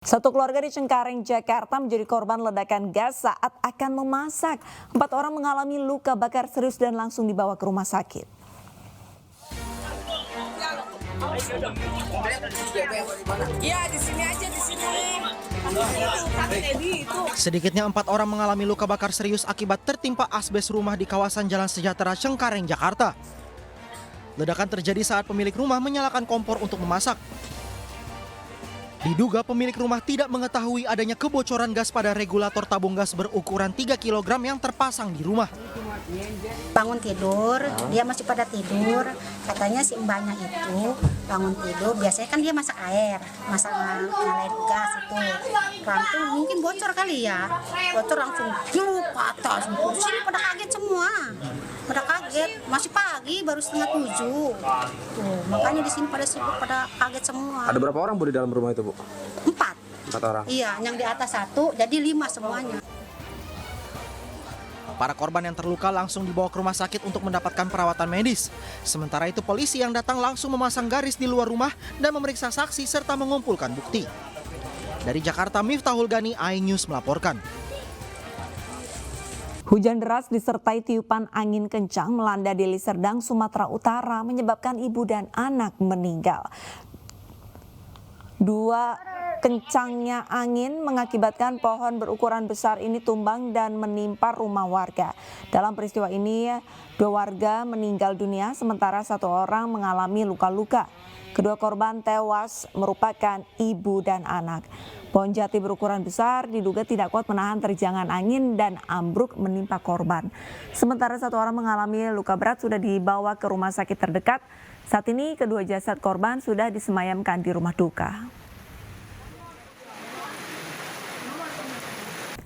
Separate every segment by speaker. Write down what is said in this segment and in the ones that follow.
Speaker 1: Satu keluarga di Cengkareng, Jakarta menjadi korban ledakan gas saat akan memasak. 4 orang mengalami luka bakar serius dan langsung dibawa ke rumah sakit.
Speaker 2: Iya, di sini aja, di sini.
Speaker 3: Sedikitnya 4 orang mengalami luka bakar serius akibat tertimpa asbes rumah di kawasan Jalan Sejahtera, Cengkareng, Jakarta. Ledakan terjadi saat pemilik rumah menyalakan kompor untuk memasak. Diduga pemilik rumah tidak mengetahui adanya kebocoran gas pada regulator tabung gas berukuran 3 kg yang terpasang di rumah.
Speaker 4: Bangun tidur, dia masih pada tidur. Katanya si mbaknya itu bangun tidur, biasanya kan dia masak air, nyalain gas itu. Langsung mungkin bocor kali ya. Bocor langsung patah. Sini pada kaget semua. Pada kaget, masih pagi baru 6:30. Tuh, makanya di sini pada kaget semua.
Speaker 5: Ada berapa orang Bu di dalam rumah itu, Bu?
Speaker 4: 4.
Speaker 5: 4 orang.
Speaker 4: Iya, yang di atas 1, jadi 5 semuanya.
Speaker 3: Para korban yang terluka langsung dibawa ke rumah sakit untuk mendapatkan perawatan medis. Sementara itu polisi yang datang langsung memasang garis di luar rumah dan memeriksa saksi serta mengumpulkan bukti. Dari Jakarta, Miftahul Gani, iNews melaporkan.
Speaker 1: Hujan deras disertai tiupan angin kencang melanda Deli Serdang, Sumatera Utara menyebabkan ibu dan anak meninggal. Kencangnya angin mengakibatkan pohon berukuran besar ini tumbang dan menimpa rumah warga. Dalam peristiwa ini, 2 warga meninggal dunia sementara 1 orang mengalami luka-luka. Kedua korban tewas merupakan ibu dan anak. Pohon jati berukuran besar diduga tidak kuat menahan terjangan angin dan ambruk menimpa korban. Sementara 1 orang mengalami luka berat sudah dibawa ke rumah sakit terdekat. Saat ini kedua jasad korban sudah disemayamkan di rumah duka.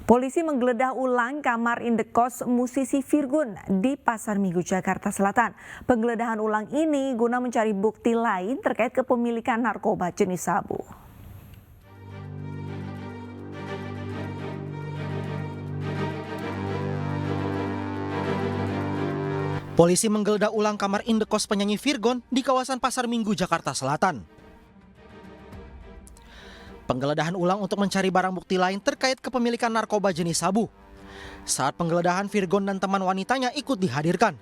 Speaker 1: Polisi menggeledah ulang kamar indekos musisi Virgon di Pasar Minggu, Jakarta Selatan. Penggeledahan ulang ini guna mencari bukti lain terkait kepemilikan narkoba jenis sabu.
Speaker 3: Polisi menggeledah ulang kamar indekos penyanyi Virgon di kawasan Pasar Minggu, Jakarta Selatan. Penggeledahan ulang untuk mencari barang bukti lain terkait kepemilikan narkoba jenis sabu. Saat penggeledahan, Virgon dan teman wanitanya ikut dihadirkan.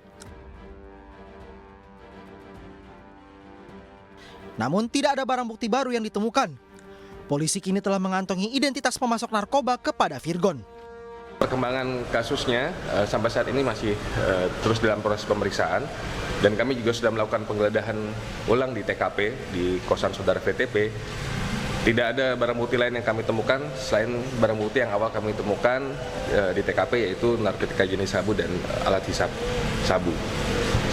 Speaker 3: Namun tidak ada barang bukti baru yang ditemukan. Polisi kini telah mengantongi identitas pemasok narkoba kepada Virgon.
Speaker 6: Perkembangan kasusnya sampai saat ini masih terus dalam proses pemeriksaan dan kami juga sudah melakukan penggeledahan ulang di TKP di kosan saudara VTP. Tidak ada barang bukti lain yang kami temukan selain barang bukti yang awal kami temukan di TKP, yaitu narkotika jenis sabu dan alat hisap sabu.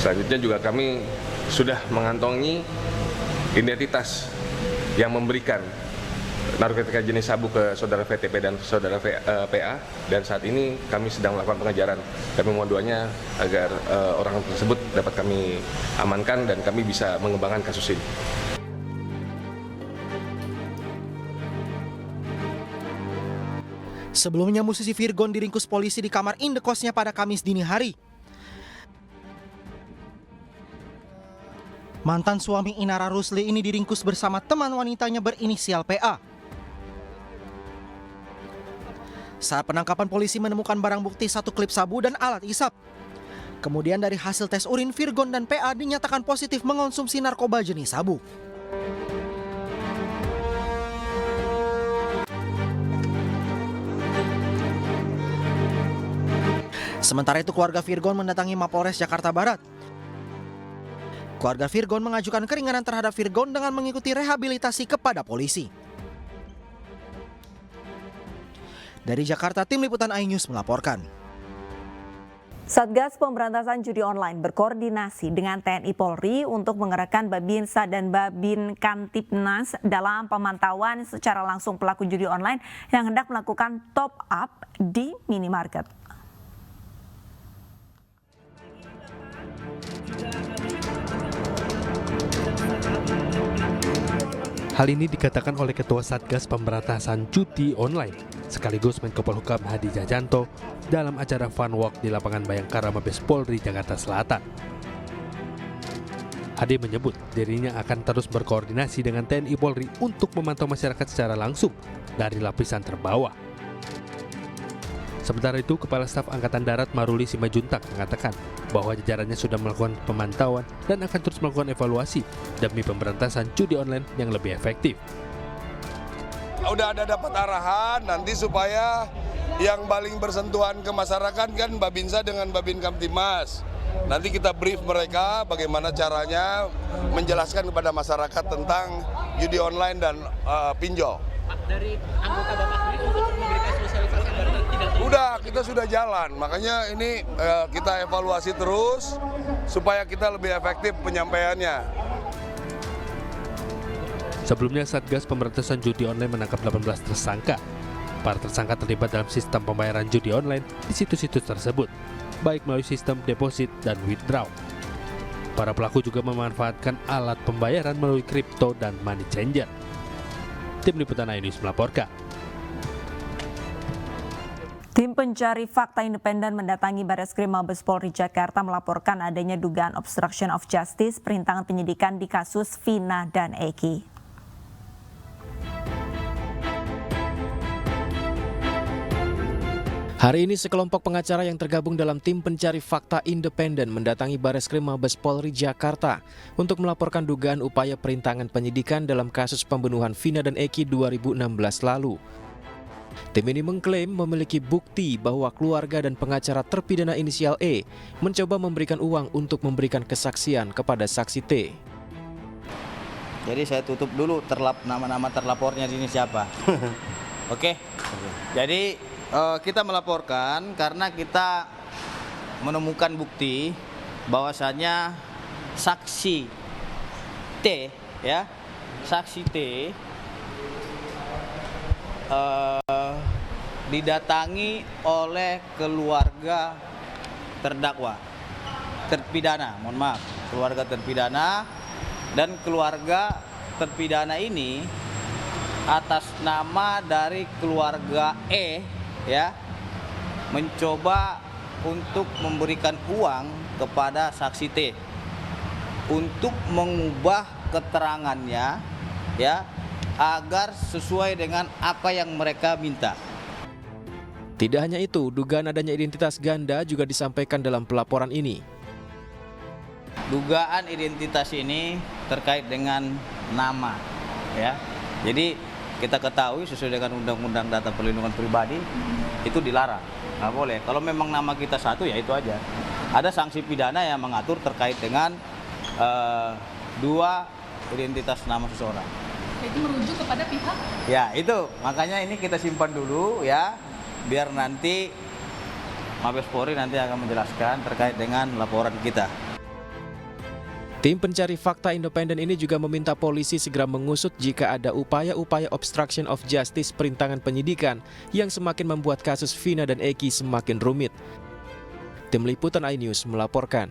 Speaker 6: Selanjutnya juga kami sudah mengantongi identitas yang memberikan narkotika jenis sabu ke saudara VTP dan saudara PA, dan saat ini kami sedang melakukan pengejaran. Kami mohon agar orang tersebut dapat kami amankan dan kami bisa mengembangkan kasus ini.
Speaker 3: Sebelumnya musisi Virgon diringkus polisi di kamar indekosnya pada Kamis dini hari. Mantan suami Inara Rusli ini diringkus bersama teman wanitanya berinisial PA. Saat penangkapan, polisi menemukan barang bukti 1 klip sabu dan alat hisap. Kemudian dari hasil tes urin, Virgon dan PA dinyatakan positif mengonsumsi narkoba jenis sabu. Sementara itu keluarga Virgon mendatangi Mapolres Jakarta Barat. Keluarga Virgon mengajukan keringanan terhadap Virgon dengan mengikuti rehabilitasi kepada polisi. Dari Jakarta, tim liputan iNews melaporkan.
Speaker 1: Satgas Pemberantasan Judi Online berkoordinasi dengan TNI Polri untuk mengerahkan Babinsa dan Babin Kamtibnas dalam pemantauan secara langsung pelaku judi online yang hendak melakukan top up di minimarket.
Speaker 7: Hal ini dikatakan oleh Ketua Satgas Pemberantasan Judi Online sekaligus Menko Polhukam Hadi Cahyanto dalam acara Fun Walk di lapangan Bayangkara Mabes Polri, Jakarta Selatan. Hadi menyebut dirinya akan terus berkoordinasi dengan TNI Polri untuk memantau masyarakat secara langsung dari lapisan terbawah. Sementara itu, Kepala Staf Angkatan Darat Maruli Simajuntak mengatakan bahwa jajarannya sudah melakukan pemantauan dan akan terus melakukan evaluasi demi pemberantasan judi online yang lebih efektif.
Speaker 5: Udah ada dapat arahan nanti supaya yang paling bersentuhan ke masyarakat kan Babinsa dengan Babin Kamtimas. Nanti kita brief mereka bagaimana caranya menjelaskan kepada masyarakat tentang judi online dan pinjol.
Speaker 2: Dari anggota Bapak sendiri untuk memberikan sosialisasi agar tidak
Speaker 5: Udah, kita sudah jalan. Makanya ini kita evaluasi terus supaya kita lebih efektif penyampaiannya.
Speaker 7: Sebelumnya, Satgas Pemberantasan Judi Online menangkap 18 tersangka. Para tersangka terlibat dalam sistem pembayaran judi online di situs-situs tersebut, baik melalui sistem deposit dan withdraw. Para pelaku juga memanfaatkan alat pembayaran melalui kripto dan money changer. Tim Liputan iNews melaporkan.
Speaker 1: Tim pencari fakta independen mendatangi Barreskrim Mabes Polri Jakarta melaporkan adanya dugaan obstruction of justice perintangan penyidikan di kasus Vina dan Eki.
Speaker 8: Hari ini sekelompok pengacara yang tergabung dalam tim pencari fakta independen mendatangi Barreskrim Mabes Polri Jakarta untuk melaporkan dugaan upaya perintangan penyidikan dalam kasus pembunuhan Vina dan Eki 2016 lalu. Tim ini mengklaim memiliki bukti bahwa keluarga dan pengacara terpidana inisial E mencoba memberikan uang untuk memberikan kesaksian kepada saksi T.
Speaker 9: Jadi saya tutup dulu nama-nama terlapornya di sini siapa. Oke. Jadi kita melaporkan karena kita menemukan bukti bahwasannya saksi T, ya, saksi T didatangi oleh keluarga terdakwa, terpidana, keluarga terpidana, dan keluarga terpidana ini atas nama dari keluarga E, ya, mencoba untuk memberikan uang kepada saksi T untuk mengubah keterangannya, ya, agar sesuai dengan apa yang mereka minta.
Speaker 8: Tidak hanya itu, dugaan adanya identitas ganda juga disampaikan dalam pelaporan ini.
Speaker 9: Dugaan identitas ini terkait dengan nama, ya. Jadi kita ketahui sesuai dengan Undang-Undang Data Perlindungan Pribadi itu dilarang, nggak boleh. Kalau memang nama kita satu ya itu aja. Ada sanksi pidana yang mengatur terkait dengan dua identitas nama seseorang.
Speaker 10: Itu merujuk kepada pihak?
Speaker 9: Ya itu, makanya ini kita simpan dulu ya, biar nanti Mabes Polri nanti akan menjelaskan terkait dengan laporan kita.
Speaker 8: Tim pencari fakta independen ini juga meminta polisi segera mengusut jika ada upaya-upaya obstruction of justice perintangan penyidikan yang semakin membuat kasus Vina dan Eki semakin rumit. Tim Liputan iNews melaporkan.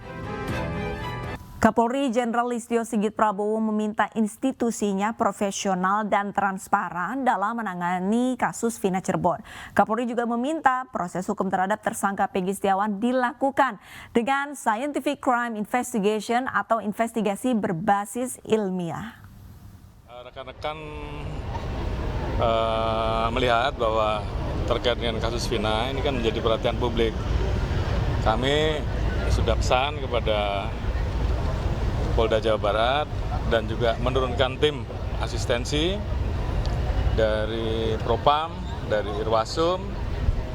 Speaker 1: Kapolri Jenderal Listio Sigit Prabowo meminta institusinya profesional dan transparan dalam menangani kasus Vina Cirebon. Kapolri juga meminta proses hukum terhadap tersangka Peggy Setiawan dilakukan dengan scientific crime investigation atau investigasi berbasis ilmiah.
Speaker 11: Rekan-rekan melihat bahwa terkait dengan kasus Vina ini kan menjadi perhatian publik. Kami sudah pesan kepada Polda Jawa Barat dan juga menurunkan tim asistensi dari Propam, dari Irwasum,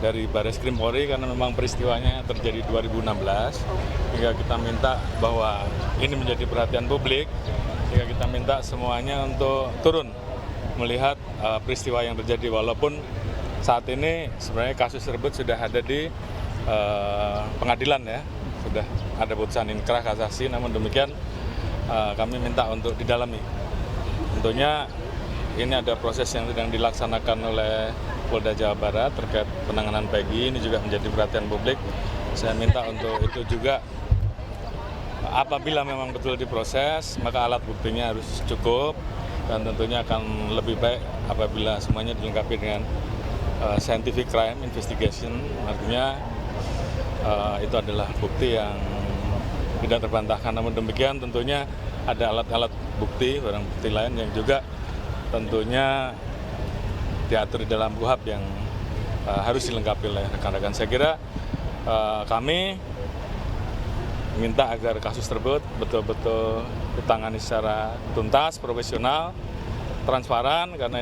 Speaker 11: dari Barreskrim Polri karena memang peristiwanya terjadi 2016. Hingga kita minta bahwa ini menjadi perhatian publik, hingga kita minta semuanya untuk turun melihat peristiwa yang terjadi, walaupun saat ini sebenarnya kasus tersebut sudah ada di pengadilan, ya, sudah ada putusan inkrah kasasi, namun demikian kami minta untuk didalami. Tentunya ini ada proses yang sedang dilaksanakan oleh Polda Jawa Barat terkait penanganan Peggy, ini juga menjadi perhatian publik. Saya minta untuk itu juga, apabila memang betul diproses, maka alat buktinya harus cukup dan tentunya akan lebih baik apabila semuanya dilengkapi dengan scientific crime investigation, artinya itu adalah bukti yang tidak terbantahkan. Namun demikian tentunya ada alat-alat bukti, barang bukti lain yang juga tentunya diatur di dalam KUHP yang harus dilengkapi oleh rekan-rekan. Saya kira kami minta agar kasus tersebut betul-betul ditangani secara tuntas, profesional, transparan, karena